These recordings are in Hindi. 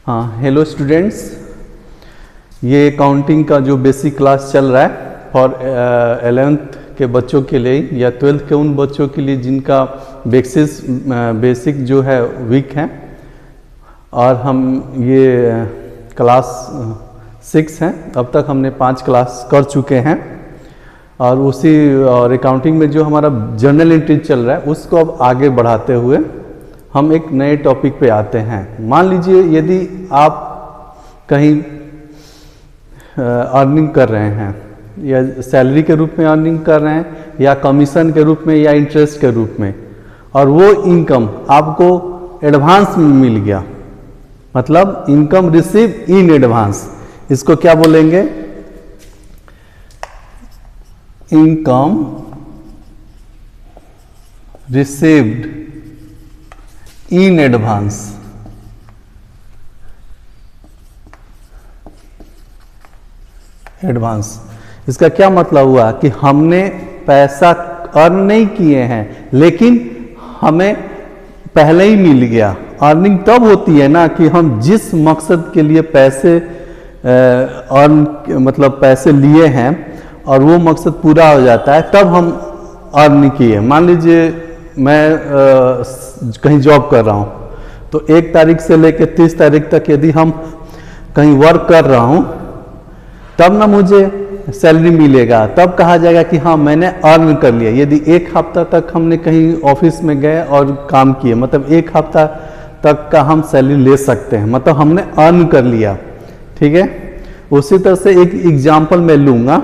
हाँ, हेलो स्टूडेंट्स। ये अकाउंटिंग का जो बेसिक क्लास चल रहा है फॉर 11th के बच्चों के लिए या 12th के उन बच्चों के लिए जिनका बेसिक जो है वीक है। और हम ये क्लास 6 हैं। अब तक हमने 5 क्लास कर चुके हैं और उसी और अकाउंटिंग में जो हमारा जर्नल एंट्री चल रहा है उसको अब आगे बढ़ाते हुए हम एक नए टॉपिक पे आते हैं। मान लीजिए यदि आप कहीं अर्निंग कर रहे हैं या सैलरी के रूप में अर्निंग कर रहे हैं या कमीशन के रूप में या इंटरेस्ट के रूप में, और वो इनकम आपको एडवांस में मिल गया, मतलब इनकम रिसीव इन एडवांस। इसको क्या बोलेंगे? Income received in advance. Advance इसका क्या मतलब हुआ कि हमने पैसा अर्न नहीं किए हैं लेकिन हमें पहले ही मिल गया। अर्निंग तब होती है ना कि हम जिस मकसद के लिए पैसे मतलब पैसे लिए हैं और वो मकसद पूरा हो जाता है तब हम अर्न किए। मान लीजिए मैं कहीं जॉब कर रहा हूँ तो 1 तारीख से लेकर 30 तारीख तक यदि हम कहीं वर्क कर रहा हूँ तब ना मुझे सैलरी मिलेगा, तब कहा जाएगा कि हाँ मैंने अर्न कर लिया। यदि 1 हफ्ता तक हमने कहीं ऑफिस में गए और काम किए, मतलब 1 हफ्ता तक का हम सैलरी ले सकते हैं, मतलब हमने अर्न कर लिया। ठीक है। उसी तरह से एक एग्जाम्पल मैं लूँगा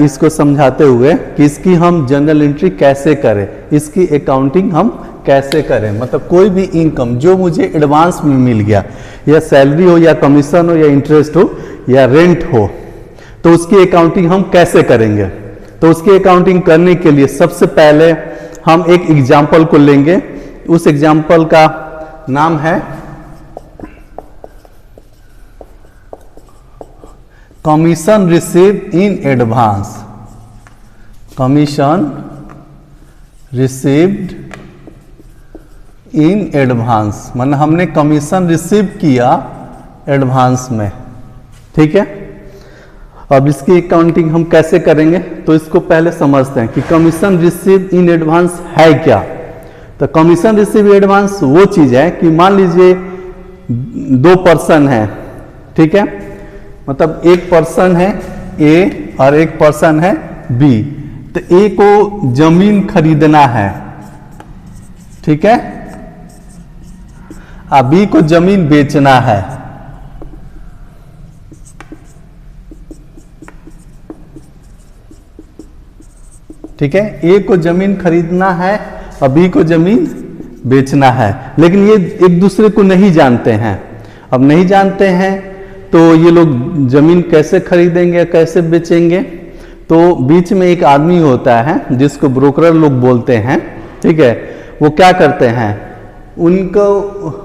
इसको समझाते हुए कि इसकी हम जनरल एंट्री कैसे करें, इसकी अकाउंटिंग हम कैसे करें। मतलब कोई भी इनकम जो मुझे एडवांस में मिल गया, या सैलरी हो या कमीशन हो या इंटरेस्ट हो या रेंट हो, तो उसकी अकाउंटिंग हम कैसे करेंगे। तो उसकी अकाउंटिंग करने के लिए सबसे पहले हम एक एग्जाम्पल को लेंगे। उस एग्जाम्पल का नाम है commission receive in advance. Commission received in advance, मतलब हमने कमीशन रिसीव किया एडवांस में। ठीक है। अब इसकी अकाउंटिंग हम कैसे करेंगे तो इसको पहले समझते हैं कि कमीशन रिसीव इन एडवांस है क्या। तो कमीशन रिसीव एडवांस वो चीज है कि मान लीजिए 2 पर्सन है। ठीक है। मतलब एक पर्सन है ए और एक पर्सन है बी। तो ए को जमीन खरीदना है, ठीक है, और बी को जमीन बेचना है। ठीक है। ए को जमीन खरीदना है और बी को जमीन बेचना है, लेकिन ये एक दूसरे को नहीं जानते हैं। अब नहीं जानते हैं तो ये लोग जमीन कैसे खरीदेंगे, कैसे बेचेंगे। तो बीच में एक आदमी होता है जिसको ब्रोकर लोग बोलते हैं। ठीक है। वो क्या करते हैं, उनको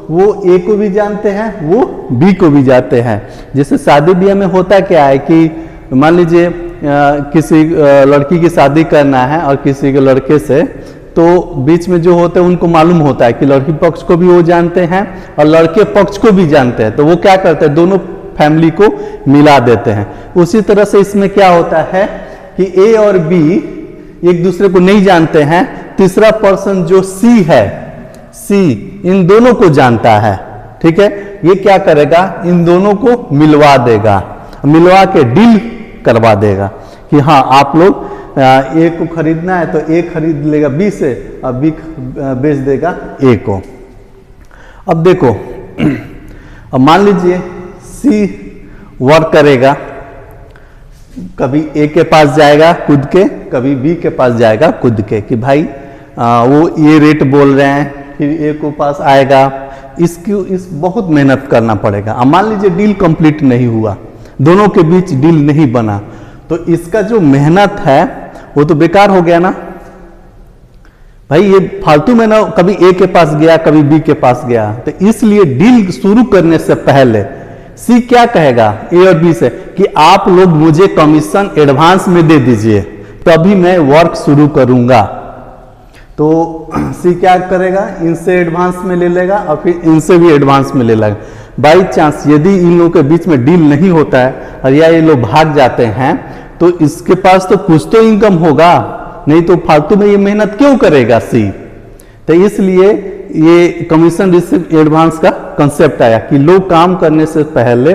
वो ए को भी जानते हैं, वो बी को भी जानते हैं। जैसे शादी ब्याह में होता क्या है कि मान लीजिए किसी लड़की की शादी करना है और किसी के लड़के से, तो बीच में जो होते हैं उनको मालूम होता है कि लड़की पक्ष को भी वो जानते हैं और लड़के पक्ष को भी जानते हैं। तो वो क्या करते हैं, दोनों फैमिली को मिला देते हैं। उसी तरह से इसमें क्या होता है कि ए और बी एक दूसरे को नहीं जानते हैं, तीसरा पर्सन जो सी है, सी इन दोनों को जानता है। ठीक है। ये क्या करेगा, इन दोनों को मिलवा देगा, मिलवा के डील करवा देगा कि हाँ आप लोग ए को खरीदना है तो ए खरीद लेगा बी से और बी बेच देगा ए को। अब देखो, अब मान लीजिए सी वर्क करेगा, कभी ए के पास जाएगा कूद के, कभी बी के पास जाएगा कूद के कि भाई वो ये रेट बोल रहे हैं, फिर ए को पास आएगा। इस बहुत मेहनत करना पड़ेगा। अब मान लीजिए डील कंप्लीट नहीं हुआ, दोनों के बीच डील नहीं बना, तो इसका जो मेहनत है वो तो बेकार हो गया ना भाई। ये फालतू में ना कभी ए के पास गया कभी बी के पास गया। तो इसलिए डील शुरू करने से पहले सी क्या कहेगा ए और बी से कि आप लोग मुझे कमीशन एडवांस में दे दीजिए तभी मैं वर्क शुरू करूंगा। तो सी क्या करेगा, इनसे एडवांस में ले लेगा और फिर इनसे भी एडवांस में ले लेगा। बाई चांस यदि इन लोगों के बीच में डील नहीं होता है और या ये लोग भाग जाते हैं तो इसके पास तो कुछ तो इनकम होगा, नहीं तो फालतू में ये मेहनत क्यों करेगा सी। तो इसलिए ये कमीशन रिसीव एडवांस का कंसेप्ट आया कि लोग काम करने से पहले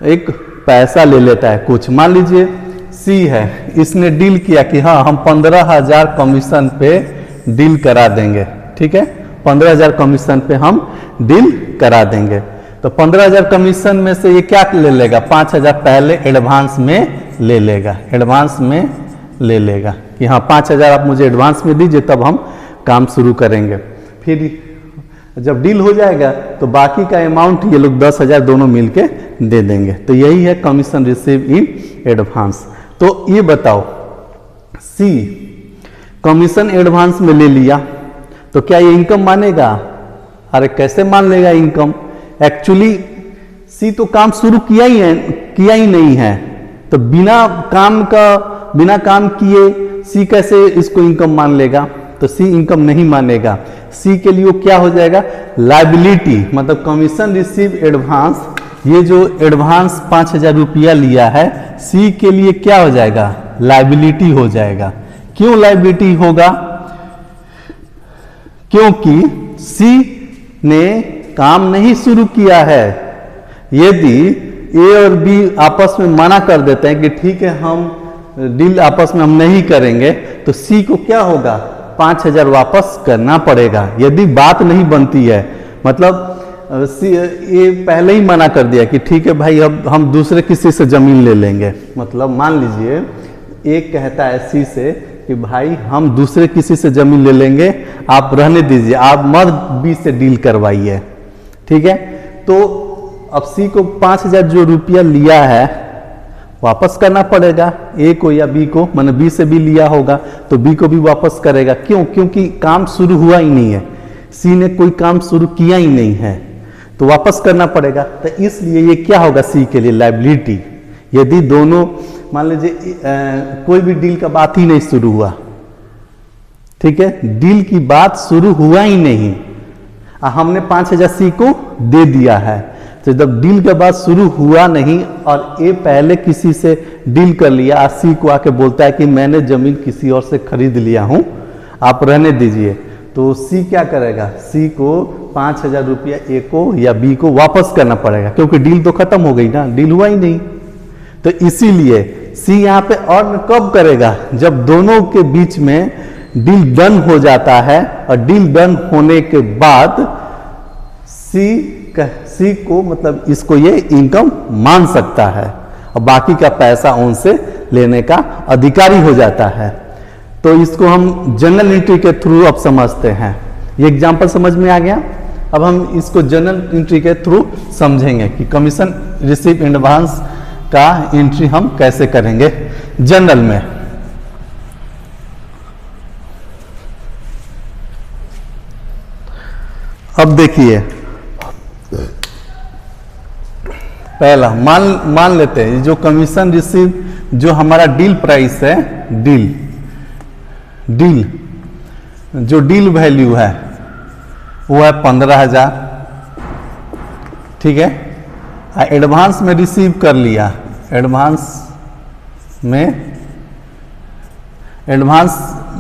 एक पैसा ले लेता है कुछ। मान लीजिए सी है, इसने डील किया कि हाँ हम 15,000 कमीशन पे डील करा देंगे, ठीक है, 15,000 कमीशन पे हम डील करा देंगे। तो 15,000 कमीशन में से ये क्या ले लेगा, 5,000 पहले एडवांस में ले लेगा, एडवांस में ले लेगा कि हाँ 5,000 आप मुझे एडवांस में दीजिए तब हम काम शुरू करेंगे। फिर जब डील हो जाएगा तो बाकी का अमाउंट ये लोग 10,000 दोनों मिलके दे देंगे। तो यही है कमीशन रिसीव इन एडवांस। तो ये बताओ सी कमीशन एडवांस में ले लिया तो क्या ये इनकम मानेगा? अरे कैसे मान लेगा इनकम? एक्चुअली सी तो काम शुरू किया ही नहीं है, तो बिना काम किए सी कैसे इसको इनकम मान लेगा? तो सी इनकम नहीं मानेगा। सी के लिए वो क्या हो जाएगा, लायबिलिटी, मतलब कमीशन रिसीव एडवांस, ये जो एडवांस 5,000 रुपया लिया है सी के लिए क्या हो जाएगा, लायबिलिटी हो जाएगा। क्यों लायबिलिटी होगा? क्योंकि सी ने काम नहीं शुरू किया है। यदि ए और बी आपस में मना कर देते हैं कि ठीक है हम डील आपस में हम नहीं करेंगे, तो सी को क्या होगा, 5,000 वापस करना पड़ेगा। यदि बात नहीं बनती है, मतलब ये पहले ही मना कर दिया कि ठीक है भाई अब हम दूसरे किसी से जमीन ले लेंगे, मतलब मान लीजिए एक कहता है सी से कि भाई हम दूसरे किसी से जमीन ले लेंगे, आप रहने दीजिए, आप मत बी से डील करवाइए, ठीक है। तो अब सी को 5,000 जो रुपया लिया है वापस करना पड़ेगा, ए को या बी को, मैंने बी से भी लिया होगा तो बी को भी वापस करेगा। क्यों? क्योंकि काम शुरू हुआ ही नहीं है, सी ने कोई काम शुरू किया ही नहीं है, तो वापस करना पड़ेगा। तो इसलिए ये क्या होगा सी के लिए, लायबिलिटी। यदि दोनों मान लीजिए कोई भी डील का बात ही नहीं शुरू हुआ, ठीक है, डील की बात शुरू हुआ ही नहीं, हमने 5,000 सी को दे दिया है, तो जब डील का बात शुरू हुआ नहीं और ए पहले किसी से डील कर लिया, आज सी को आके बोलता है कि मैंने जमीन किसी और से खरीद लिया हूं, आप रहने दीजिए, तो सी क्या करेगा, सी को 5,000 रुपया ए को या बी को वापस करना पड़ेगा, क्योंकि डील तो खत्म हो गई ना, डील हुआ ही नहीं। तो इसीलिए सी यहां पे अर्न कब करेगा, जब दोनों के बीच में डील डन हो जाता है, और डील डन होने के बाद सी को मतलब इसको ये इनकम मान सकता है और बाकी का पैसा उनसे लेने का अधिकारी हो जाता है। तो इसको हम जनरल एंट्री के थ्रू अब समझते हैं। ये एग्जांपल समझ में आ गया। अब हम इसको जनरल एंट्री के थ्रू समझेंगे कि कमीशन रिसीव एडवांस का एंट्री हम कैसे करेंगे जनरल में। अब देखिए, पहला मान लेते हैं जो कमीशन रिसीव, जो हमारा डील प्राइस है, डील जो डील वैल्यू है वो है 15,000, ठीक है। एडवांस में रिसीव कर लिया, एडवांस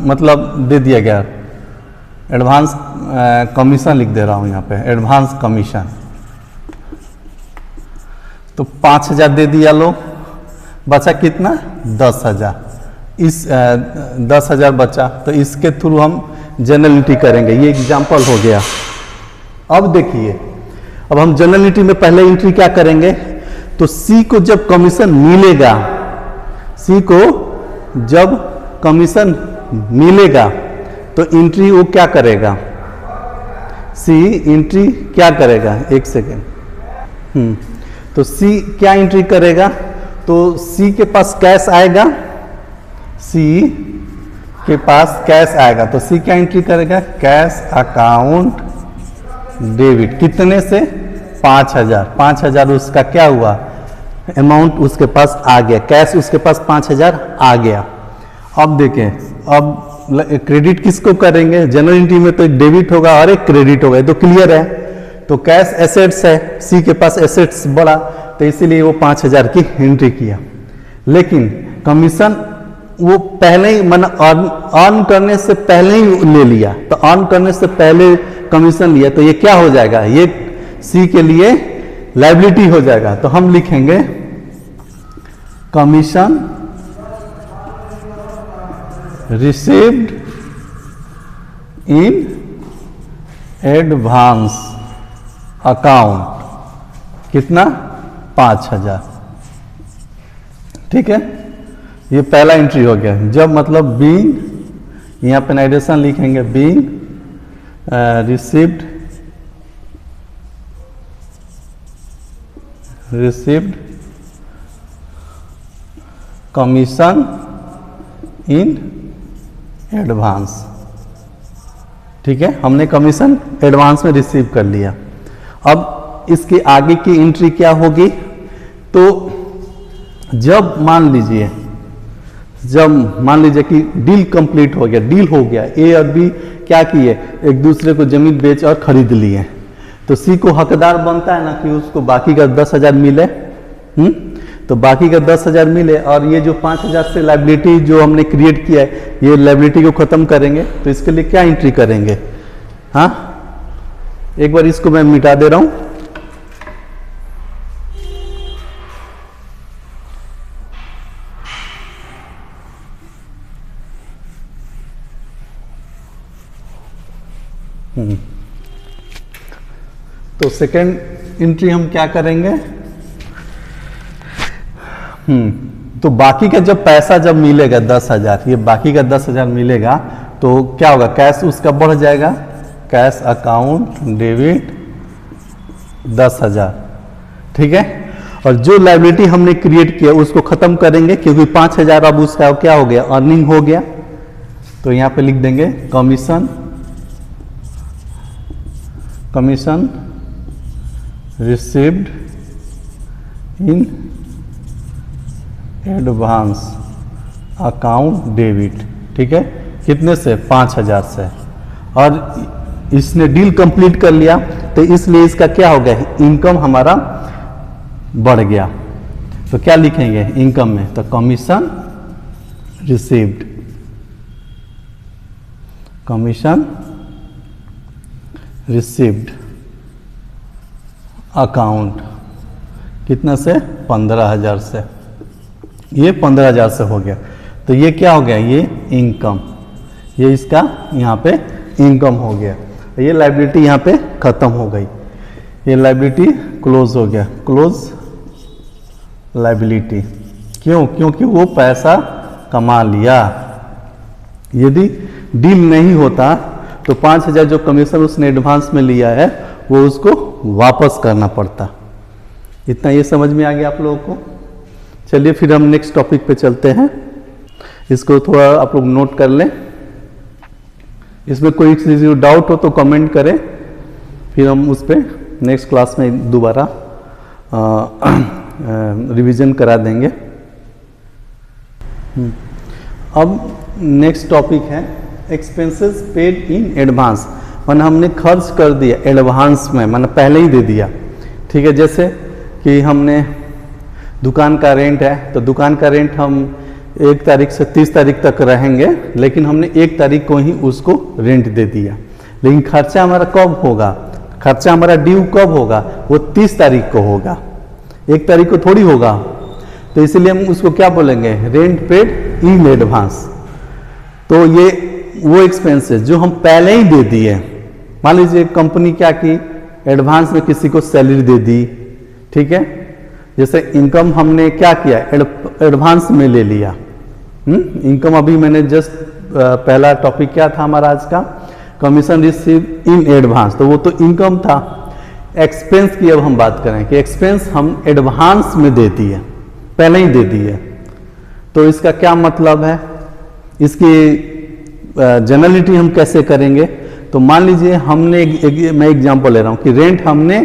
मतलब दे दिया गया, एडवांस कमीशन लिख दे रहा हूं यहां पे, एडवांस कमीशन, तो 5,000 दे दिया लो, बचा कितना, 10,000, इस 10,000 बचा, तो इसके थ्रू हम जनरल एंट्री करेंगे। ये एग्जांपल हो गया। अब देखिए, अब हम जनरल एंट्री में पहले एंट्री क्या करेंगे, तो सी को जब कमीशन मिलेगा, सी को जब कमीशन मिलेगा तो एंट्री वो क्या करेगा, सी एंट्री क्या करेगा, एक सेकेंड, तो सी क्या एंट्री करेगा, तो सी के पास कैश आएगा, सी के पास कैश आएगा, तो सी क्या एंट्री करेगा, कैश अकाउंट डेबिट, कितने से, 5,000, 5,000 उसका क्या हुआ, अमाउंट उसके पास आ गया, कैश उसके पास 5,000 आ गया। अब देखें, अब क्रेडिट किसको करेंगे, जनरल एंट्री में तो एक डेबिट होगा और एक क्रेडिट होगा, तो क्लियर है। तो कैश एसेट्स है, सी के पास एसेट्स बढ़ा तो इसीलिए वो 5,000 की एंट्री किया। लेकिन कमीशन वो पहले ही मन अर्न करने से पहले ही ले लिया, तो अर्न करने से पहले कमीशन लिया, तो ये क्या हो जाएगा, ये सी के लिए लायबिलिटी हो जाएगा। तो हम लिखेंगे commission received in advance account, कितना, 5,000। ठीक है, ये पहला एंट्री हो गया। जब मतलब बीइंग, यहाँ पे नाइडेशन लिखेंगे being received commission in advance. ठीक है, हमने कमीशन एडवांस में रिसीव कर लिया। अब इसके आगे की एंट्री क्या होगी, तो जब मान लीजिए कि डील कंप्लीट हो गया, डील हो गया, ए और बी क्या किए, एक दूसरे को जमीन बेच और खरीद लिए, तो सी को हकदार बनता है ना कि उसको बाकी का 10,000 मिले। तो बाकी का 10,000 मिले और ये जो 5,000 से लायबिलिटी जो हमने क्रिएट किया है, ये लायबिलिटी को खत्म करेंगे। तो इसके लिए क्या एंट्री करेंगे, हाँ, एक बार इसको मैं मिटा दे रहा हूं। तो सेकेंड एंट्री हम क्या करेंगे, तो बाकी का जब पैसा जब मिलेगा 10,000, ये बाकी का 10,000 मिलेगा तो क्या होगा, कैश उसका बढ़ जाएगा, कैश अकाउंट डेबिट 10,000। ठीक है, और जो लायबिलिटी हमने क्रिएट किया उसको खत्म करेंगे, क्योंकि 5,000 अब उसका क्या हो गया, अर्निंग हो गया। तो यहां पे लिख देंगे commission received in advance account debit. ठीक है, कितने से, 5,000 से, और इसने डील कंप्लीट कर लिया, तो इसलिए इसका क्या हो गया, इनकम हमारा बढ़ गया। तो क्या लिखेंगे इनकम में, तो कमीशन रिसीव्ड अकाउंट कितना से, 15,000 से, ये 15,000 से हो गया। तो ये क्या हो गया, ये इनकम, ये इसका यहाँ पे इनकम हो गया। ये लायबिलिटी यहाँ पे खत्म हो गई, ये लायबिलिटी क्लोज हो गया, क्लोज लायबिलिटी। क्यों, क्योंकि वो पैसा कमा लिया। यदि डील नहीं होता तो 5,000 जो कमीशन उसने एडवांस में लिया है वो उसको वापस करना पड़ता। इतना ये समझ में आ गया आप लोगों को। चलिए फिर हम नेक्स्ट टॉपिक पे चलते हैं, इसको थोड़ा आप लोग नोट कर लें। इसमें कोई चीज़ डाउट हो तो कमेंट करें, फिर हम उस पर नेक्स्ट क्लास में दोबारा रिवीजन करा देंगे। अब नेक्स्ट टॉपिक है एक्सपेंसेस पेड इन एडवांस, माना हमने खर्च कर दिया एडवांस में, माना पहले ही दे दिया। ठीक है, जैसे कि हमने दुकान का रेंट है, तो दुकान का रेंट हम 1 तारीख से 30 तारीख तक रहेंगे, लेकिन हमने 1 तारीख को ही उसको रेंट दे दिया। लेकिन खर्चा हमारा कब होगा, खर्चा हमारा ड्यू कब होगा, वो 30 तारीख को होगा, 1 तारीख को थोड़ी होगा। तो इसलिए हम उसको क्या बोलेंगे, रेंट पेड इन एडवांस। तो ये वो एक्सपेंसेस जो हम पहले ही दे दिए, मान लीजिए कंपनी क्या की, एडवांस में किसी को सैलरी दे दी। ठीक है, जैसे इनकम हमने क्या किया, एडवांस में ले लिया। इनकम अभी मैंने जस्ट पहला टॉपिक क्या था हमारा आज का, कमीशन रिसीव इन एडवांस, तो वो तो इनकम था। एक्सपेंस की अब हम बात करें कि एक्सपेंस हम एडवांस में दे दिए, पहले ही दे दिए। तो इसका क्या मतलब है, इसकी जनरलिटी हम कैसे करेंगे। तो मान लीजिए हमने मैं एग्जांपल ले रहा हूं कि रेंट हमने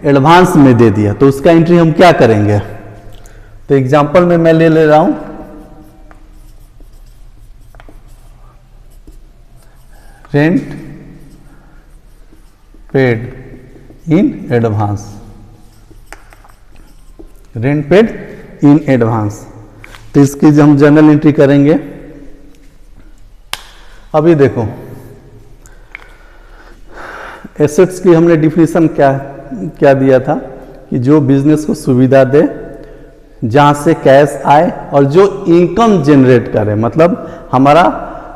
एडवांस में दे दिया, तो उसका एंट्री हम क्या करेंगे। तो एग्जांपल में मैं ले रहा हूं rent paid in advance, rent paid in advance. तो इसकी हम जर्नल एंट्री करेंगे। अभी देखो एसेट्स की हमने डिफिनीशन क्या दिया था कि जो बिजनेस को सुविधा दे, जहां से कैश आए और जो इनकम जनरेट करे, मतलब हमारा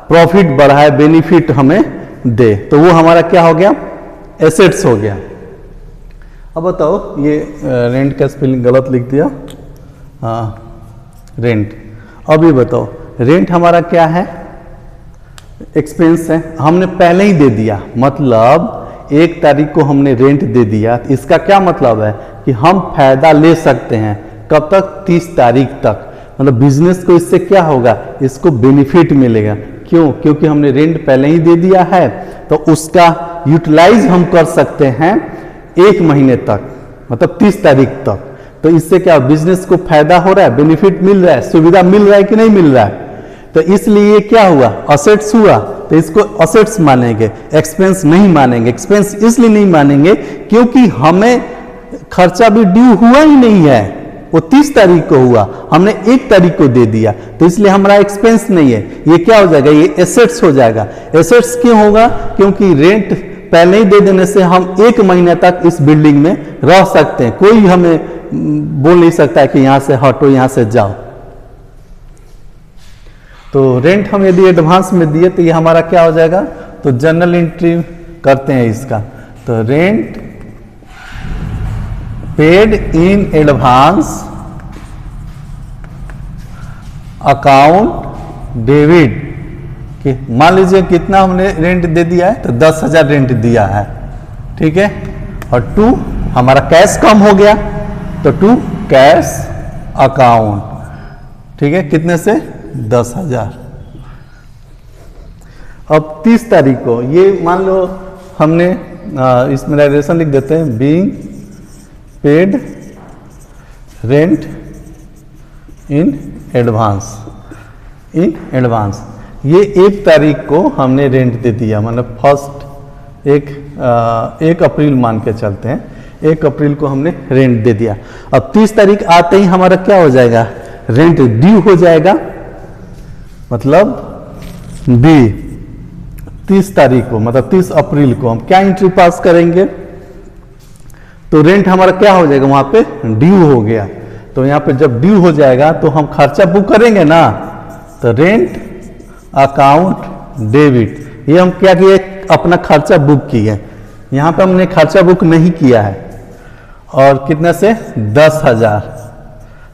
प्रॉफिट बढ़ाए, बेनिफिट हमें दे, तो वो हमारा क्या हो गया, एसेट्स हो गया। अब बताओ ये रेंट का स्पेलिंग गलत लिख दिया, हाँ रेंट। अब ये बताओ रेंट हमारा क्या है, एक्सपेंस है, हमने पहले ही दे दिया, मतलब 1 तारीख को हमने रेंट दे दिया। इसका क्या मतलब है कि हम फायदा ले सकते हैं कब तक, 30 तारीख तक, मतलब बिजनेस को इससे क्या होगा, इसको बेनिफिट मिलेगा। क्यों, क्योंकि हमने रेंट पहले ही दे दिया है, तो उसका यूटिलाइज हम कर सकते हैं 1 महीने तक, मतलब 30 तारीख तक। तो इससे क्या बिजनेस को फायदा हो रहा है, बेनिफिट मिल रहा है, सुविधा मिल रहा है कि नहीं मिल रहा है। तो इसलिए क्या हुआ, असेट्स हुआ, तो इसको असेट्स मानेंगे, एक्सपेंस नहीं मानेंगे। एक्सपेंस इसलिए नहीं मानेंगे क्योंकि हमें खर्चा भी ड्यू हुआ ही नहीं है, वो 30 तारीख को हुआ, हमने 1 तारीख को दे दिया, तो इसलिए हमारा एक्सपेंस नहीं है। ये क्या हो जाएगा, ये एसेट्स हो जाएगा। एसेट्स क्यों होगा, क्योंकि रेंट पहले ही दे देने से हम 1 महीने तक इस बिल्डिंग में रह सकते हैं, कोई हमें बोल नहीं सकता है कि यहां से हटो, यहां से जाओ। तो रेंट हम यदि एडवांस में दिए तो ये हमारा क्या हो जाएगा, तो जर्नल एंट्री करते हैं इसका। तो rent paid in advance account debit, कि मान लीजिए कितना हमने रेंट दे दिया है, तो 10,000 रेंट दिया है, ठीक है, और 2 हमारा कैश कम हो गया, तो 2 कैश अकाउंट, ठीक है, कितने से 10,000। अब 30 तारीख को ये मान लो हमने इसमें डायरेक्शन लिख देते हैं, being paid rent in advance, in advance. ये 1 तारीख को हमने रेंट दे दिया, मतलब फर्स्ट 1 अप्रैल मान के चलते हैं, 1 अप्रैल को हमने रेंट दे दिया। अब 30 तारीख आते ही हमारा क्या हो जाएगा, रेंट ड्यू हो जाएगा, मतलब बी 30 तारीख को, मतलब 30 अप्रैल को हम क्या एंट्री पास करेंगे, तो रेंट हमारा क्या हो जाएगा, वहां पे ड्यू हो गया। तो यहाँ पे जब ड्यू हो जाएगा तो हम खर्चा बुक करेंगे ना, तो रेंट अकाउंट डेबिट, ये हम क्या किए, अपना खर्चा बुक किए। यहाँ पे हमने खर्चा बुक नहीं किया है, और कितने से 10,000,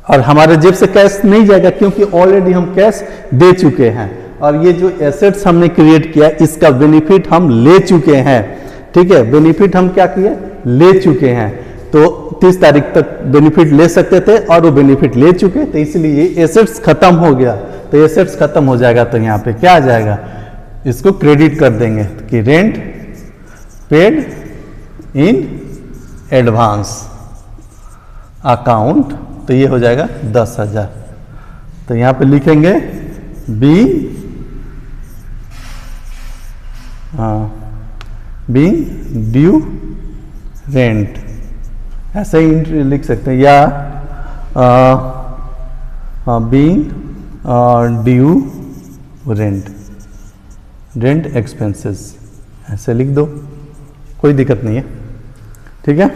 और हमारे जेब से कैश नहीं जाएगा क्योंकि ऑलरेडी हम कैश दे चुके हैं, और ये जो एसेट्स हमने क्रिएट किया इसका बेनिफिट हम ले चुके हैं, ठीक है, बेनिफिट हम क्या किए, ले चुके हैं। तो 30 तारीख तक बेनिफिट ले सकते थे और वो बेनिफिट ले चुके, तो इसलिए एसेट्स खत्म हो गया। तो एसेट्स खत्म हो जाएगा तो यहाँ पे क्या आ जाएगा, इसको क्रेडिट कर देंगे कि rent paid in advance account, तो ये हो जाएगा 10,000। तो यहाँ पे लिखेंगे बी ड्यू रेंट, ऐसे ही लिख सकते हैं, या बीइंग ड्यू रेंट एक्सपेंसेस, ऐसे लिख दो, कोई दिक्कत नहीं है, ठीक है।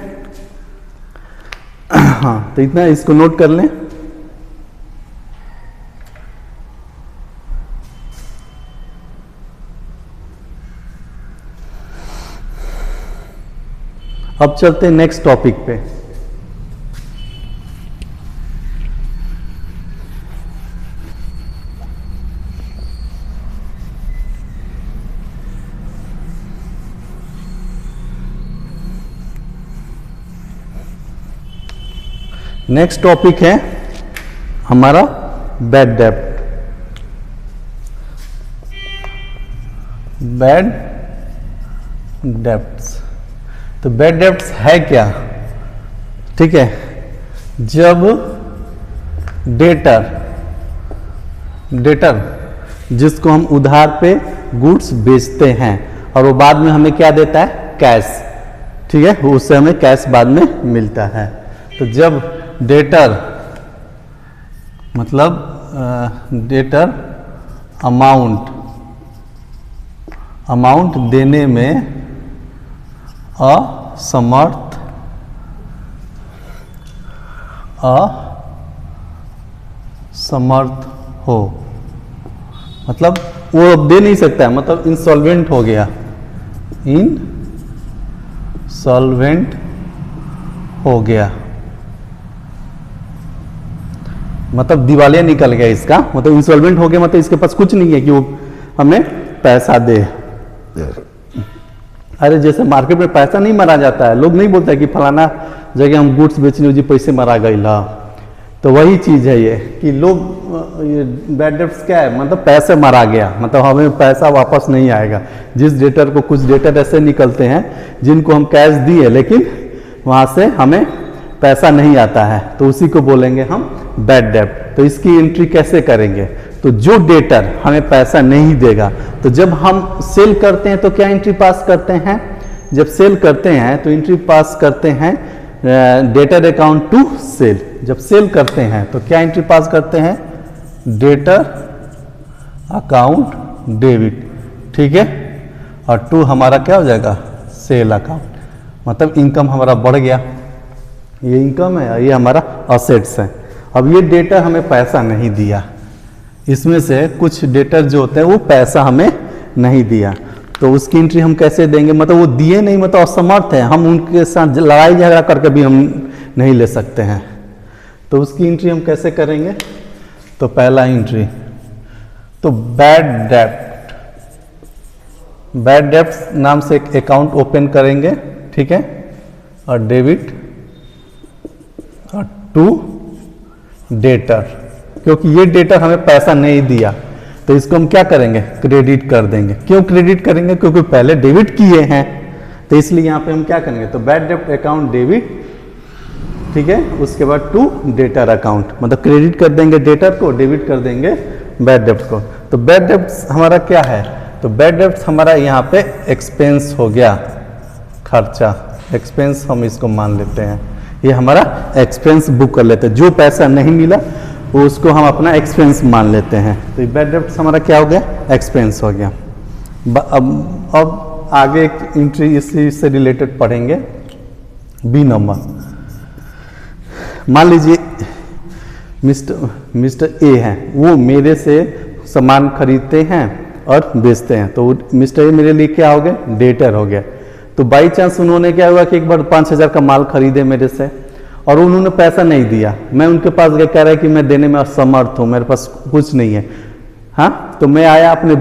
हाँ, तो इतना इसको नोट कर लें। अब चलते हैं नेक्स्ट टॉपिक पे। नेक्स्ट टॉपिक है हमारा बैड डेब्ट। बैड डेब्ट्स, तो बैड डेब्ट्स है क्या, ठीक है, जब डेटर जिसको हम उधार पे गुड्स बेचते हैं और वो बाद में हमें क्या देता है, कैश, ठीक है, उससे हमें कैश बाद में मिलता है। तो जब डेटर मतलब डेटर अमाउंट देने में असमर्थ हो, मतलब वो अब दे नहीं सकता है, मतलब इंसॉल्वेंट हो गया, इंसॉल्वेंट हो गया, मतलब दिवालिया निकल गया इसका, मतलब इंसॉल्वेंट हो गया, मतलब इसके पास कुछ नहीं है कि वो हमें पैसा दे। अरे जैसे मार्केट में पैसा नहीं मारा जाता है, लोग नहीं बोलते कि फलाना जगह हम गुड्स बेचने जी पैसे मारा गई ला, तो वही चीज है ये कि लोग ये बैड डेट्स क्या है, मतलब पैसे मारा गया, मतलब हमें पैसा वापस नहीं आएगा। जिस डेटर को, कुछ डेटर ऐसे निकलते हैं जिनको हम कैश दिए लेकिन वहां से हमें पैसा नहीं आता है, तो उसी को बोलेंगे हम बैड डेट। तो इसकी एंट्री कैसे करेंगे, तो जो डेटर हमें पैसा नहीं देगा, तो जब हम सेल करते हैं तो क्या एंट्री पास करते हैं, जब सेल करते हैं तो एंट्री पास करते हैं डेटर अकाउंट टू सेल। जब सेल करते हैं तो क्या एंट्री पास करते हैं, डेटर अकाउंट डेबिट, ठीक है, और टू हमारा क्या हो जाएगा, सेल अकाउंट, मतलब इनकम हमारा बढ़ गया, ये इनकम है, ये हमारा असेट्स है। अब ये डेटर हमें पैसा नहीं दिया, इसमें से कुछ डेटर जो होते हैं वो पैसा हमें नहीं दिया, तो उसकी एंट्री हम कैसे देंगे, मतलब वो दिए नहीं, मतलब असमर्थ है, हम उनके साथ लड़ाई झगड़ा करके भी हम नहीं ले सकते हैं, तो उसकी एंट्री हम कैसे करेंगे। तो पहला एंट्री, तो बैड डेब्ट्स नाम से एक अकाउंट ओपन करेंगे, ठीक है, और डेबिट और टू डेटर, क्योंकि ये डेटर हमें पैसा नहीं दिया तो इसको हम क्या करेंगे, क्रेडिट कर देंगे। क्यों क्रेडिट करेंगे, क्योंकि पहले डेबिट किए हैं, तो इसलिए यहां पे हम क्या करेंगे, तो बैड डेब्ट अकाउंट डेबिट, ठीक है, उसके बाद टू डेटर अकाउंट, मतलब क्रेडिट कर देंगे डेटर को, डेबिट कर देंगे बैड डेब्ट को। तो बैड डेब्ट हमारा क्या है, तो बैड डेब्ट हमारा यहाँ पे एक्सपेंस हो गया, खर्चा, एक्सपेंस हम इसको मान लेते हैं, ये हमारा एक्सपेंस बुक कर लेते हैं, जो पैसा नहीं मिला वो उसको हम अपना एक्सपेंस मान लेते हैं। तो बैड डेब्ट हमारा क्या हो गया, एक्सपेंस हो गया। अब आगे एक एंट्री इसी से रिलेटेड पढ़ेंगे, बी नंबर। मान लीजिए मिस्टर ए हैं, वो मेरे से सामान खरीदते हैं और बेचते हैं, तो मिस्टर ए मेरे लिए क्या हो गया, डेटर हो गया। तो बाई चांस उन्होंने क्या हुआ कि एक बार 5,000 का माल खरीदे मेरे से और उन्होंने पैसा नहीं दिया, मैं उनके पास गया, कह रहा है कि मैं देने में असमर्थ हूं, मेरे पास कुछ नहीं है, हाँ, तो मैं आया अपने